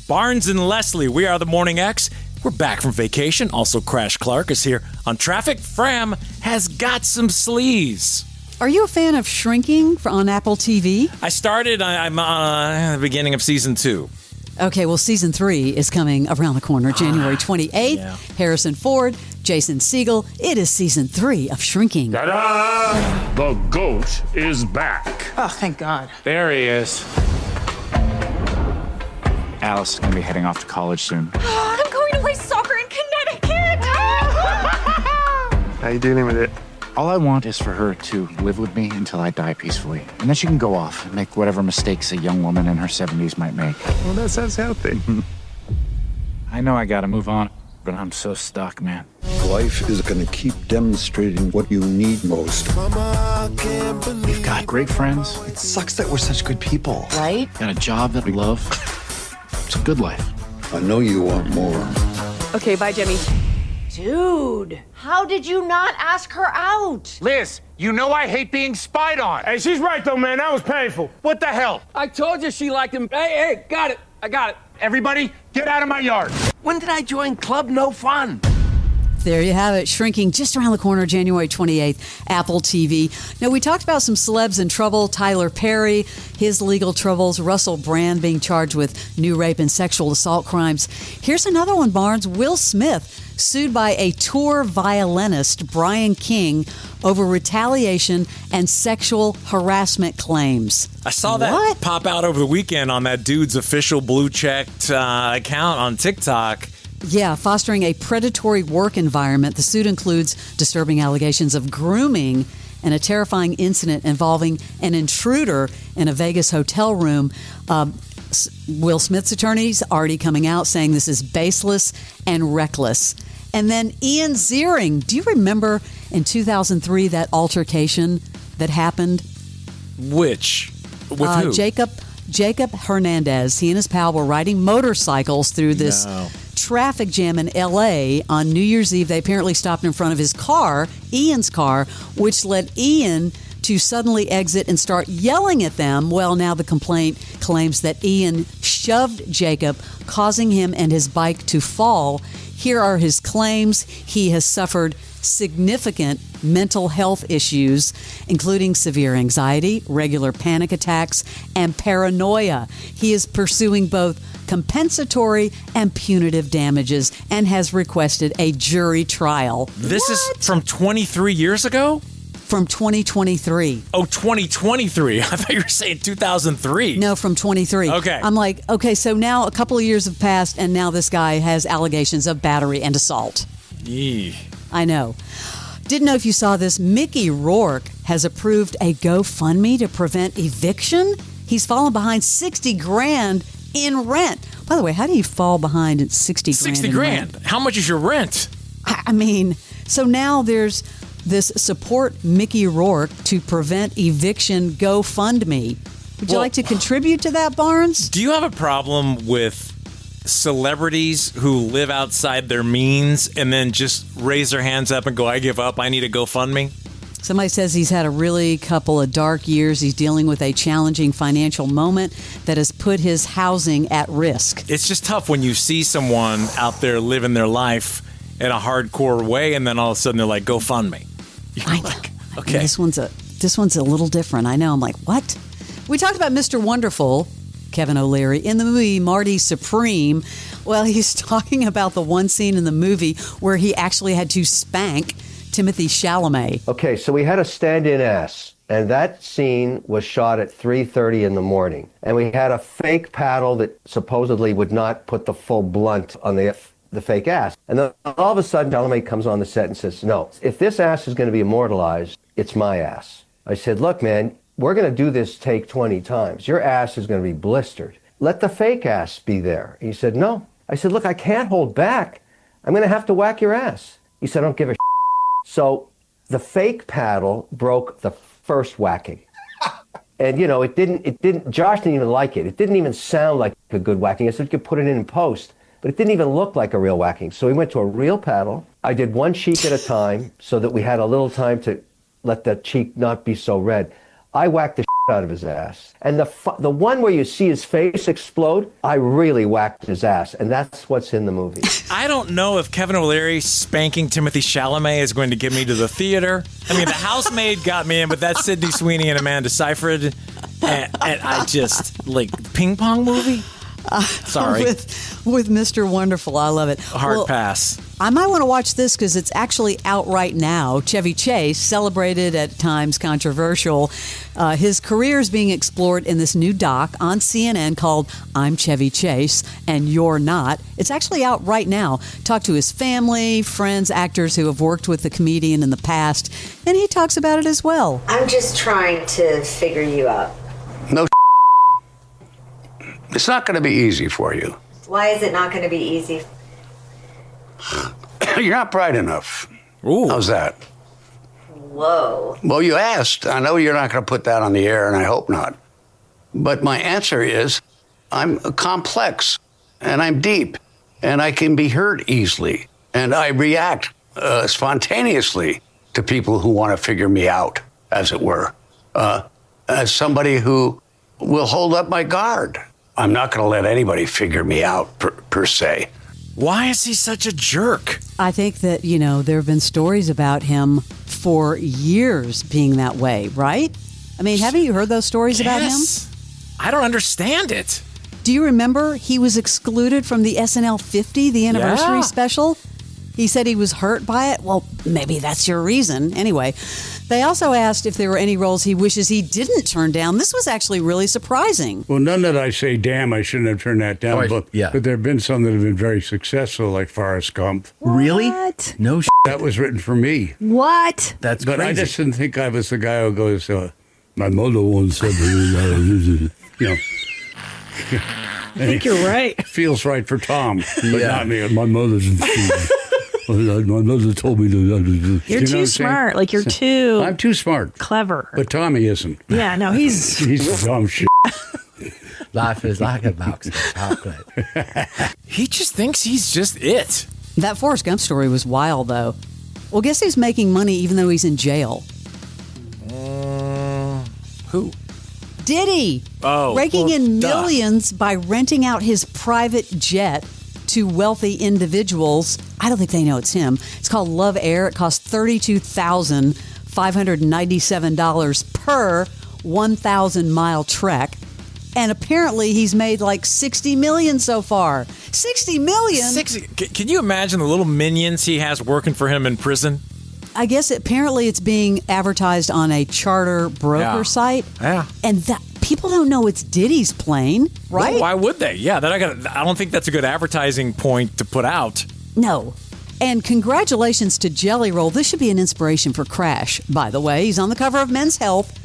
Barnes and Leslie, we are the Morning X. We're back from vacation. Also, Crash Clark is here on Traffic. Fram has got some sleaze. Are you a fan of Shrinking on Apple TV? I started, I'm at the beginning of season 2. Okay, well, season 3 is coming around the corner, January 28th. Yeah. Harrison Ford, Jason Segel. It is season 3 of Shrinking. Ta-da! The GOAT is back. Oh, thank God. There he is. Alice is going to be heading off to college soon. I'm going to play soccer in Connecticut. How you dealing with it? All I want is for her to live with me until I die peacefully. And then she can go off and make whatever mistakes a young woman in her 70s might make. Well, that sounds healthy. I know I got to move on, but I'm so stuck, man. Life is going to keep demonstrating what you need most. We've got great friends. It sucks that we're such good people. Right? Got a job that we love. It's a good life. I know you want more. Okay, bye, Jimmy. Dude, how did you not ask her out? Liz, you know I hate being spied on. Hey, she's right, though, man. That was painful. What the hell? I told you she liked him. Hey, got it. I got it. Everybody, get out of my yard. When did I join Club No Fun? There you have it, Shrinking just around the corner, January 28th, Apple TV. Now, we talked about some celebs in trouble. Tyler Perry, his legal troubles. Russell Brand being charged with new rape and sexual assault crimes. Here's another one, Barnes. Will Smith sued by a tour violinist, Brian King, over retaliation and sexual harassment claims. I saw that pop out over the weekend on that dude's official blue-checked account on TikTok. Yeah, fostering a predatory work environment. The suit includes disturbing allegations of grooming and a terrifying incident involving an intruder in a Vegas hotel room. Will Smith's attorneys already coming out saying this is baseless and reckless. And then Ian Ziering. Do you remember in 2003 that altercation that happened? Which? With who? Jacob Hernandez. He and his pal were riding motorcycles through this traffic jam in L.A. on New Year's Eve. They apparently stopped in front of his car, Ian's car, which led Ian to suddenly exit and start yelling at them. Well, now the complaint claims that Ian shoved Jacob, causing him and his bike to fall. Here are his claims. He has suffered significant mental health issues, including severe anxiety, regular panic attacks, and paranoia. He is pursuing both compensatory and punitive damages and has requested a jury trial. This is from 23 years ago? From 2023. Oh, 2023. I thought you were saying 2003. No, from 23. Okay. I'm like, okay, so now a couple of years have passed, and now this guy has allegations of battery and assault. Yee. I know. Didn't know if you saw this. Mickey Rourke has approved a GoFundMe to prevent eviction. He's fallen behind $60,000 in rent. By the way, how do you fall behind at $60,000? $60,000. How much is your rent? I mean, so now there's this Support Mickey Rourke to Prevent Eviction GoFundMe. Would you like to contribute to that, Barnes? Do you have a problem with celebrities who live outside their means and then just raise their hands up and go, I give up, I need a GoFundMe? Somebody says he's had a really couple of dark years. He's dealing with a challenging financial moment that has put his housing at risk. It's just tough when you see someone out there living their life in a hardcore way, and then all of a sudden they're like, GoFundMe. I know. Like, okay. This one's a little different. I know. I'm like, what? We talked about Mr. Wonderful, Kevin O'Leary, in the movie Marty Supreme. Well, he's talking about the one scene in the movie where he actually had to spank Timothy Chalamet. Okay, so we had a stand-in ass, and that scene was shot at 3:30 in the morning. And we had a fake paddle that supposedly would not put the full blunt on the fake ass. And then all of a sudden, Chalamet comes on the set and says, no, if this ass is going to be immortalized, it's my ass. I said, look, man, we're going to do this take 20 times. Your ass is going to be blistered. Let the fake ass be there. He said, no. I said, look, I can't hold back. I'm going to have to whack your ass. He said, I don't give a So the fake paddle broke the first whacking. And, you know, Josh didn't even like it. It didn't even sound like a good whacking. I said, you could put it in post. But it didn't even look like a real whacking. So we went to a real paddle. I did one cheek at a time so that we had a little time to let the cheek not be so red. I whacked the out of his ass. And the one where you see his face explode, I really whacked his ass. And that's what's in the movie. I don't know if Kevin O'Leary spanking Timothy Chalamet is going to get me to the theater. I mean, The Housemaid got me in, but that's Sydney Sweeney and Amanda Seyfried. And I just, like, ping pong movie? Sorry. With Mr. Wonderful. I love it. Hard pass. I might want to watch this because it's actually out right now. Chevy Chase, celebrated at times controversial. His career is being explored in this new doc on CNN called I'm Chevy Chase and You're Not. It's actually out right now. Talk to his family, friends, actors who have worked with the comedian in the past, and he talks about it as well. I'm just trying to figure you out. No, it's not going to be easy for you. Why is it not going to be easy? You're not bright enough. Ooh. How's that? Whoa. Well, you asked. I know you're not going to put that on the air, and I hope not. But my answer is I'm complex, and I'm deep, and I can be hurt easily, and I react spontaneously to people who want to figure me out, as it were, as somebody who will hold up my guard. I'm not going to let anybody figure me out, per se. Why is he such a jerk? I think that, there have been stories about him for years being that way, right? I mean, haven't you heard those stories about him? I don't understand it. Do you remember he was excluded from the SNL 50, the anniversary special? He said he was hurt by it. Well, maybe that's your reason. Anyway, they also asked if there were any roles he wishes he didn't turn down. This was actually really surprising. Well, none that I say, damn, I shouldn't have turned that down. But there have been some that have been very successful, like Forrest Gump. Really? No That was written for me. What? But crazy. I just didn't think I was the guy who goes, my mother once said, you know. I think you're right. Feels right for Tom, but not me. My mother's... My mother told me to. You're too smart. Like, you're too... I'm too smart. Clever. But Tommy isn't. Yeah, no, he's... He's dumb shit. Life is like a box of chocolate. He just thinks he's just it. That Forrest Gump story was wild, though. Well, guess who's making money even though he's in jail? Who? Diddy. Oh. Raking in millions by renting out his private jet to wealthy individuals. I don't think they know it's him. It's called Love Air. It costs $32,597 per 1,000-mile trek. And apparently he's made like $60 million so far. $60 million? Can you imagine the little minions he has working for him in prison? I guess apparently it's being advertised on a charter broker site. Yeah. And that people don't know it's Diddy's plane, right? Well, why would they? Yeah, I don't think that's a good advertising point to put out. No. And congratulations to Jelly Roll. This should be an inspiration for Crash, by the way. He's on the cover of Men's Health.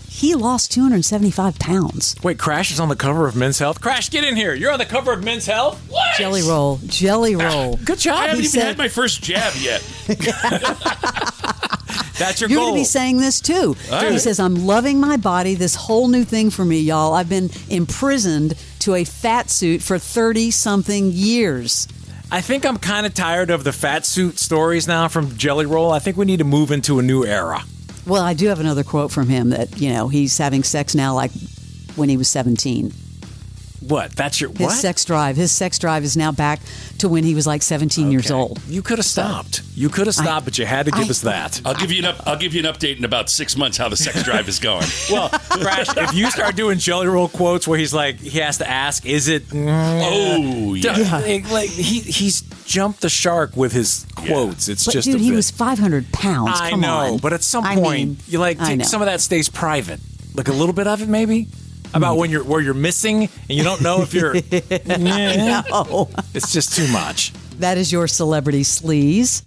He lost 275 pounds. Wait, Crash is on the cover of Men's Health? Crash, get in here. You're on the cover of Men's Health? What? Jelly Roll. Good job. I haven't even had my first jab yet. That's your You're goal. going to be saying this too. He says, I'm loving my body. This whole new thing for me, y'all. I've been imprisoned to a fat suit for 30-something years. I think I'm kind of tired of the fat suit stories now from Jelly Roll. I think we need to move into a new era. Well, I do have another quote from him that, he's having sex now like when he was 17. What? That's your what? His sex drive is now back to when he was like 17 years old. You could have stopped. But you had to give us that. I'll give you an update in about 6 months how the sex drive is going. Well, Crash, if you start doing Jelly Roll quotes where he's like, he has to ask, is it? Oh, yeah. Like he's jumped the shark with his quotes. It's but just dude, a he bit. was 500 pounds. I Come know, on. but at some point, some of that stays private. Like a little bit of it, maybe. About when you're missing and you don't know if you're. No. It's just too much. That is your celebrity sleaze.